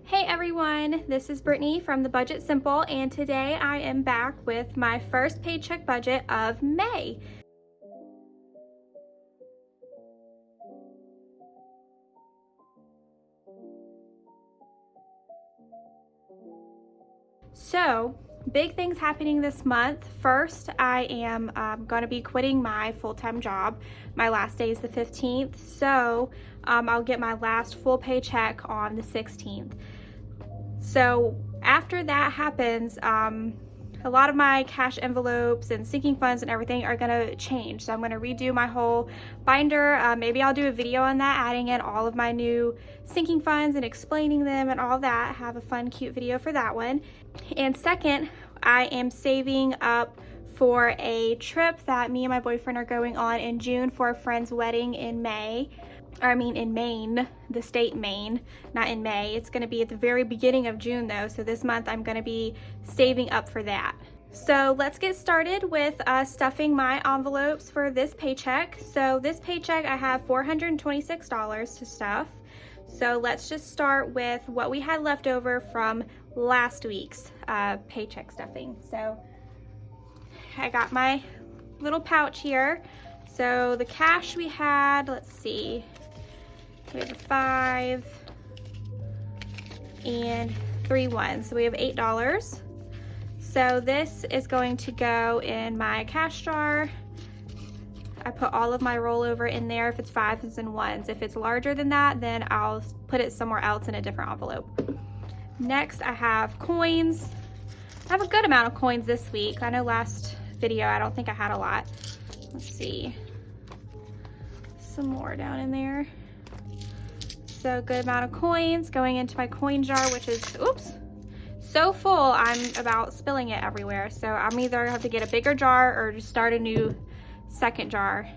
Hey everyone, this is Brittany from The Budget Simple, and today I am back with my first paycheck budget of May. So, big things happening this month. First, I am going to be quitting my full-time job. My last day is the 15th, so I'll get my last full paycheck on the 16th. So after that happens, a lot of my cash envelopes and sinking funds and everything are going to change. So I'm going to redo my whole binder. Maybe I'll do a video on that, adding in all of my new sinking funds and explaining them and all that. Have a fun, cute video for that one. And second, I am saving up for a trip that me and my boyfriend are going on in June for a friend's wedding in May. In Maine, the state Maine, not in May. It's going to be at the very beginning of June though, so this month I'm going to be saving up for that. So let's get started with stuffing my envelopes for this paycheck. So this paycheck I have $426 to stuff. So let's just start with what we had left over from last week's paycheck stuffing. So I got my little pouch here. So the cash we had, let's see, we have a 5 and 3 ones, so we have $8. So this is going to go in my cash jar. I put all of my rollover in there if it's 5s and 1s. If it's larger than that, then I'll put it somewhere else in a different envelope. Next, I have coins. I have a good amount of coins this week. I know last video, I don't think I had a lot. Let's see. Some more down in there. So good amount of coins going into my coin jar, which is, oops, so full I'm about spilling it everywhere. So I'm either have to get a bigger jar or just start a new second jar.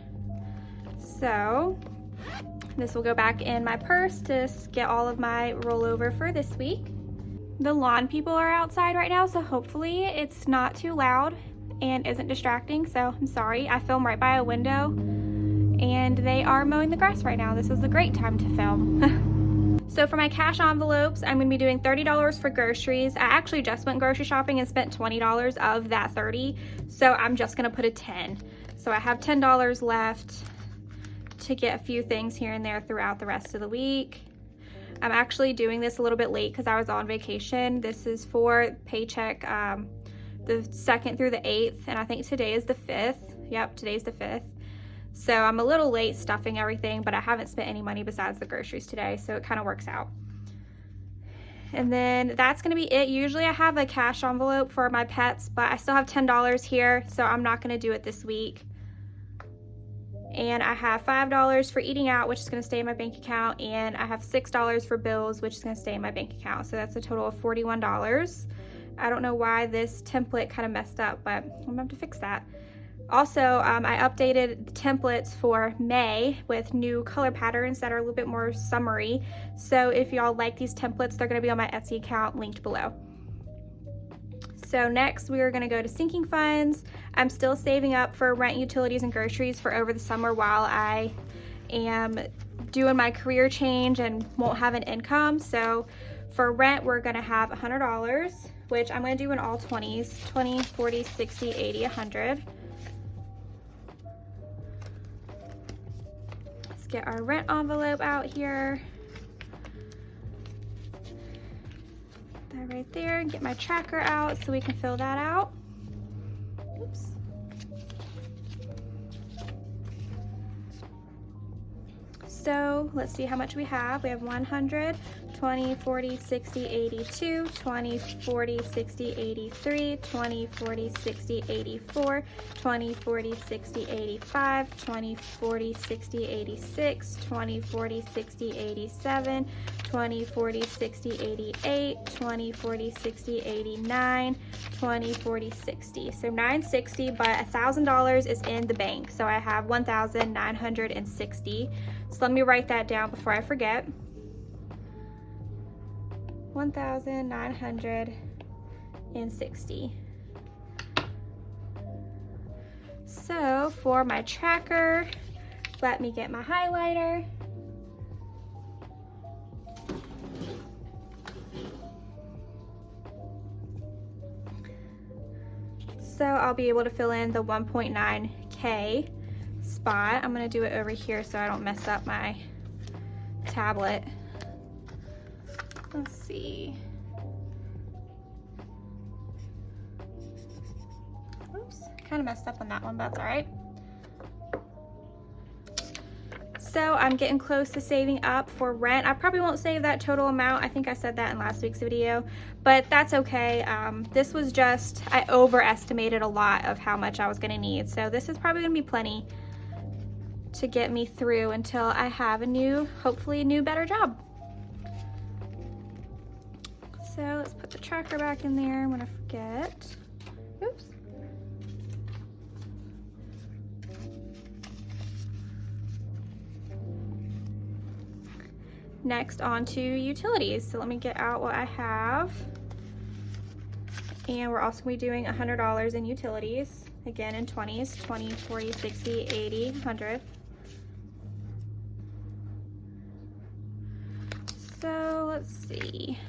So this will go back in my purse to get all of my rollover for this week. The lawn people are outside right now, so hopefully it's not too loud and isn't distracting. So I'm sorry, I film right by a window and they are mowing the grass right now. This is a great time to film. So for my cash envelopes, I'm gonna be doing $30 for groceries. I actually just went grocery shopping and spent $20 of that 30. So I'm just gonna put a 10. So I have $10 left to get a few things here and there throughout the rest of the week. I'm actually doing this a little bit late because I was on vacation. This is for paycheck the 2nd through the 8th, and I think today is the 5th. Yep, today's the 5th. So I'm a little late stuffing everything, but I haven't spent any money besides the groceries today, so it kind of works out. And then that's gonna be it. Usually I have a cash envelope for my pets, but I still have $10 here, so I'm not gonna do it this week. And I have $5 for eating out, which is gonna stay in my bank account, and I have $6 for bills, which is gonna stay in my bank account. So that's a total of $41. I don't know why this template kind of messed up, but I'm gonna have to fix that. Also, I updated the templates for May with new color patterns that are a little bit more summery. So if y'all like these templates, they're gonna be on my Etsy account linked below. So next we are gonna go to sinking funds. I'm still saving up for rent, utilities, and groceries for over the summer while I am doing my career change and won't have an income. So for rent, we're gonna have $100, which I'm gonna do in all 20s, 20, 40, 60, 80, 100. Let's get our rent envelope out here. That right there, and get my tracker out so we can fill that out. Oops. So let's see how much we have. We have 100, 20, 40, 60, 82, 20, 40, 60, 83, 20, 40, 60, 84, 20, 40, 60, 85, 20, 40, 60, 86, 20, 40, 60, 87, 20, 40, 60, 88, 20, 40, 60, 89, 20, 40, 60. So 960, but $1,000 is in the bank. So I have 1,960. So let me write that down before I forget. 1,960. So for my tracker, let me get my highlighter. So I'll be able to fill in the 1.9K spot. I'm gonna do it over here so I don't mess up my tablet. Let's see. Oops, kind of messed up on that one, but that's all right. So I'm getting close to saving up for rent. I probably won't save that total amount. I think I said that in last week's video, but that's okay. This was just, I overestimated a lot of how much I was gonna need. So this is probably gonna be plenty to get me through until I have a new, hopefully a new, better job. So let's put the tracker back in there. I'm gonna forget. Oops. Next, on to utilities. So let me get out what I have. And we're also going to be doing $100 in utilities. Again, in 20s, 20, 40, 60, 80, 100. So let's see.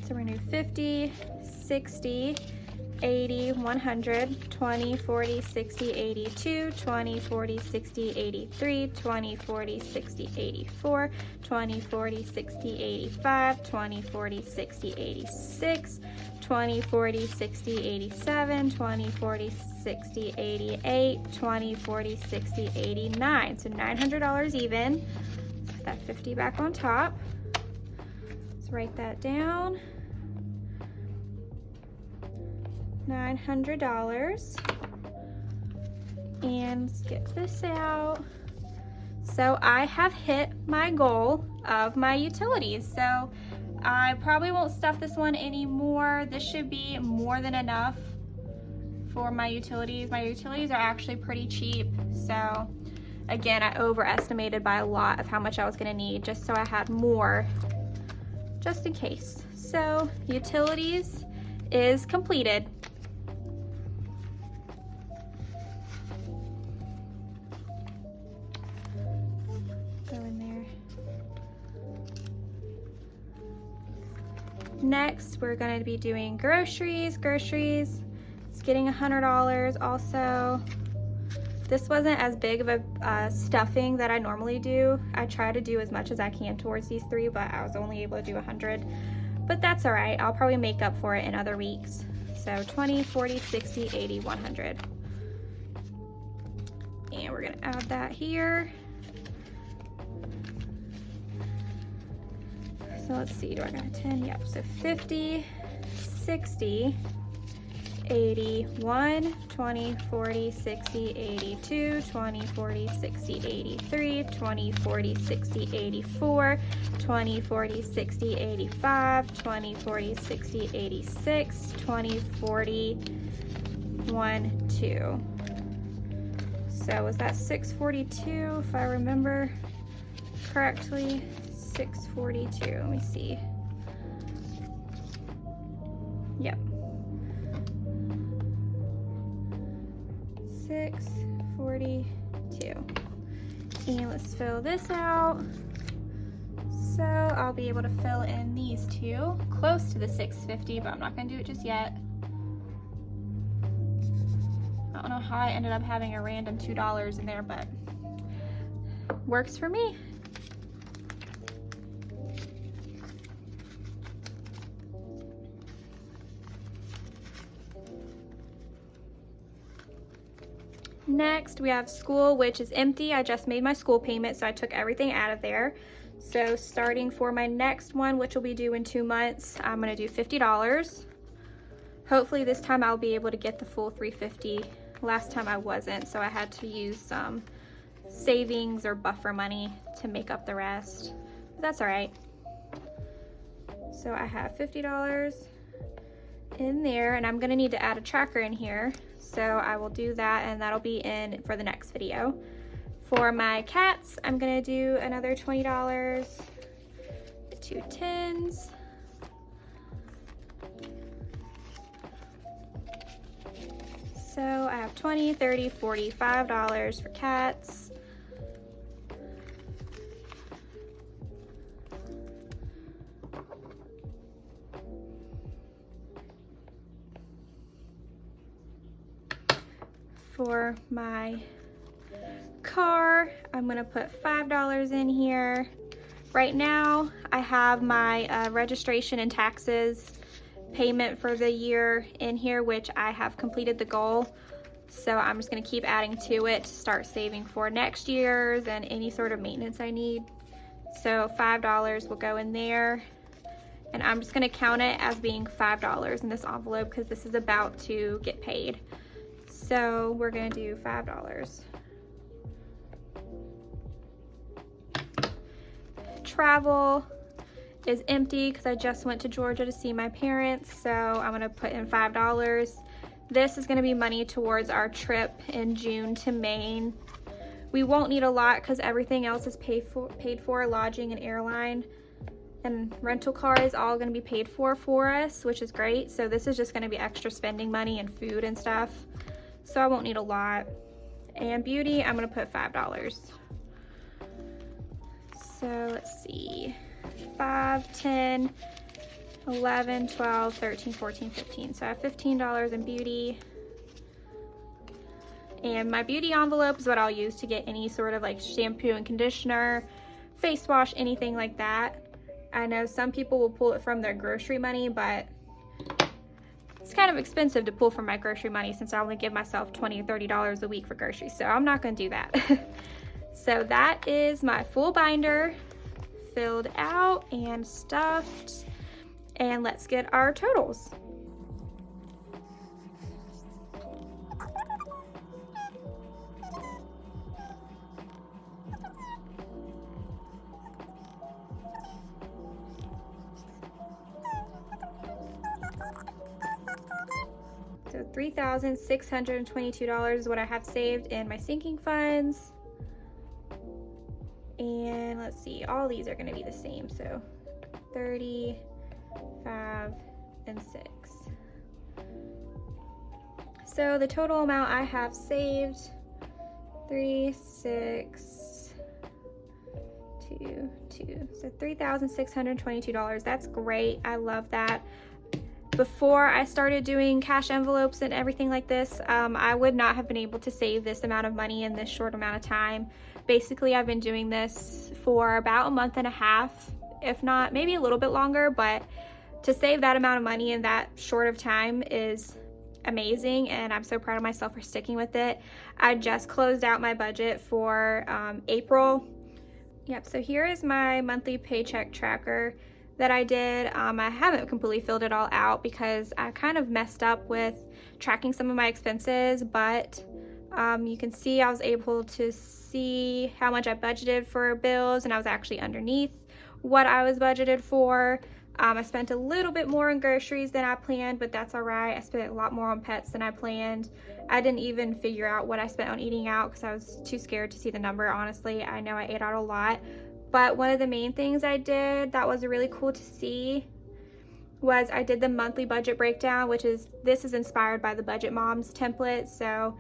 So we're going to do 50, 60, 80, 100, 20, 40, 60, 82, 20, 40, 60, 83, 20, 40, 60, 84, 20, 40, 60, 85, 20, 40, 60, 86, 20, 40, 60, 87, 20, 40, 60, 88, 20, 40, 60, 89. So $900 even. Let's put that 50 back on top. Let's write that down. $900. And let's get this out. So I have hit my goal of my utilities. So I probably won't stuff this one anymore. This should be more than enough for my utilities. My utilities are actually pretty cheap. So again, I overestimated by a lot of how much I was gonna need, just so I had more, just in case. So utilities is completed. Next, we're going to be doing groceries. Groceries, it's getting $100 also. This wasn't as big of a stuffing that I normally do. I try to do as much as I can towards these three, but I was only able to do 100. But that's all right. I'll probably make up for it in other weeks. So 20, 40, 60, 80, 100. And we're going to add that here. So let's see, do I got a 10? Yep, so 50, 60, 81, 20, 40, 60, 82, 20, 40, 60, 83, 20, 40, 60, 84, 20, 40, 60, 85, 20, 40, 60, 86, 20, 40, 1, 2. So was that 642 if I remember correctly? 642, let me see. Yep. 642. And let's fill this out. So I'll be able to fill in these two, close to the 650, but I'm not gonna do it just yet. I don't know how I ended up having a random $2 in there, but works for me. Next, we have school, which is empty. I just made my school payment, so I took everything out of there. So starting for my next one, which will be due in 2 months, I'm gonna do $50. Hopefully this time I'll be able to get the full $350. Last time I wasn't, so I had to use some savings or buffer money to make up the rest. But that's all right. So I have $50 in there, and I'm gonna need to add a tracker in here. So I will do that, and that'll be in for the next video. For my cats, I'm gonna do another $20, 2 tins. So I have $20, $30, $40, $5 for cats. for my car. I'm gonna put $5 in here. Right now, I have my registration and taxes payment for the year in here, which I have completed the goal. So I'm just gonna keep adding to it to start saving for next year's and any sort of maintenance I need. So $5 will go in there. And I'm just gonna count it as being $5 in this envelope because this is about to get paid. So we're gonna do $5. Travel is empty because I just went to Georgia to see my parents, so I'm gonna put in $5. This is gonna be money towards our trip in June to Maine. We won't need a lot because everything else is paid for, lodging and airline and rental car is all gonna be paid for us, which is great. So this is just gonna be extra spending money and food and stuff. So I won't need a lot. And beauty, I'm gonna put $5. So let's see, 5, 10, 11, 12, 13, 14, 15. So I have $15 in beauty. And my beauty envelope is what I'll use to get any sort of like shampoo and conditioner, face wash, anything like that. I know some people will pull it from their grocery money, but it's kind of expensive to pull from my grocery money since I only give myself $20 or $30 a week for groceries. So I'm not gonna do that. So that is my full binder filled out and stuffed. And let's get our totals. So $3,622 is what I have saved in my sinking funds. And let's see, all these are gonna be the same. So 30, 5, and 6. So the total amount I have saved, 3, 6, 2, 2. So $3,622. That's great. I love that. Before I started doing cash envelopes and everything like this, I would not have been able to save this amount of money in this short amount of time. Basically, I've been doing this for about a month and a half, if not maybe a little bit longer, but to save that amount of money in that short of time is amazing, and I'm so proud of myself for sticking with it. I just closed out my budget for April. Yep, so here is my monthly paycheck tracker that I did. I haven't completely filled it all out because I kind of messed up with tracking some of my expenses, but you can see I was able to see how much I budgeted for bills, and I was actually underneath what I was budgeted for. I spent a little bit more on groceries than I planned, but that's all right. I spent a lot more on pets than I planned. I didn't even figure out what I spent on eating out because I was too scared to see the number, honestly. I know I ate out a lot. But one of the main things I did that was really cool to see was I did the monthly budget breakdown, which is, this is inspired by the Budget Moms template. So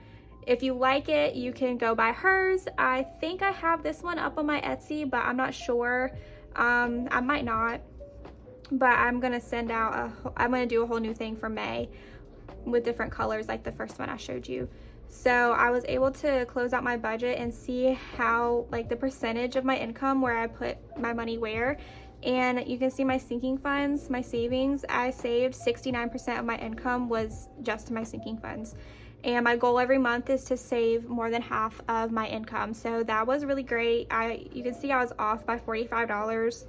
if you like it, you can go buy hers. I think I have this one up on my Etsy, but I'm not sure. I might not, but I'm gonna send out I'm gonna do a whole new thing for May with different colors like the first one I showed you. So I was able to close out my budget and see how, like, the percentage of my income where I put my money where. And you can see my sinking funds, my savings. I saved 69% of my income was just my sinking funds. And my goal every month is to save more than half of my income. So that was really great. You can see I was off by $45.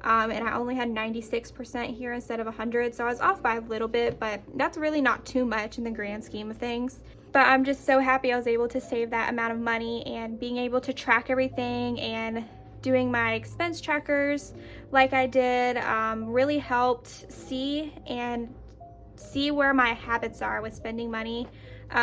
And I only had 96% here instead of 100. So I was off by a little bit, but that's really not too much in the grand scheme of things. But I'm just so happy I was able to save that amount of money, and being able to track everything and doing my expense trackers like I did really helped see where my habits are with spending money.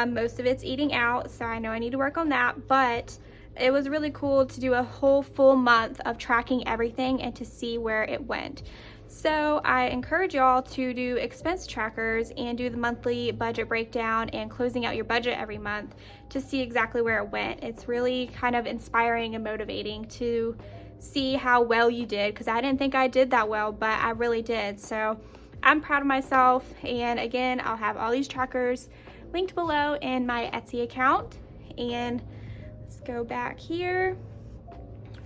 Most of it's eating out, so I know I need to work on that, but it was really cool to do a whole full month of tracking everything and to see where it went. So I encourage y'all to do expense trackers and do the monthly budget breakdown and closing out your budget every month to see exactly where it went. It's really kind of inspiring and motivating to see how well you did, because I didn't think I did that well, but I really did. So I'm proud of myself, and again, I'll have all these trackers linked below in my Etsy account. And let's go back here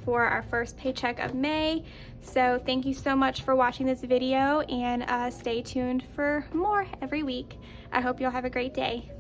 for our first paycheck of May. So thank you so much for watching this video, and stay tuned for more every week. I hope you'll have a great day.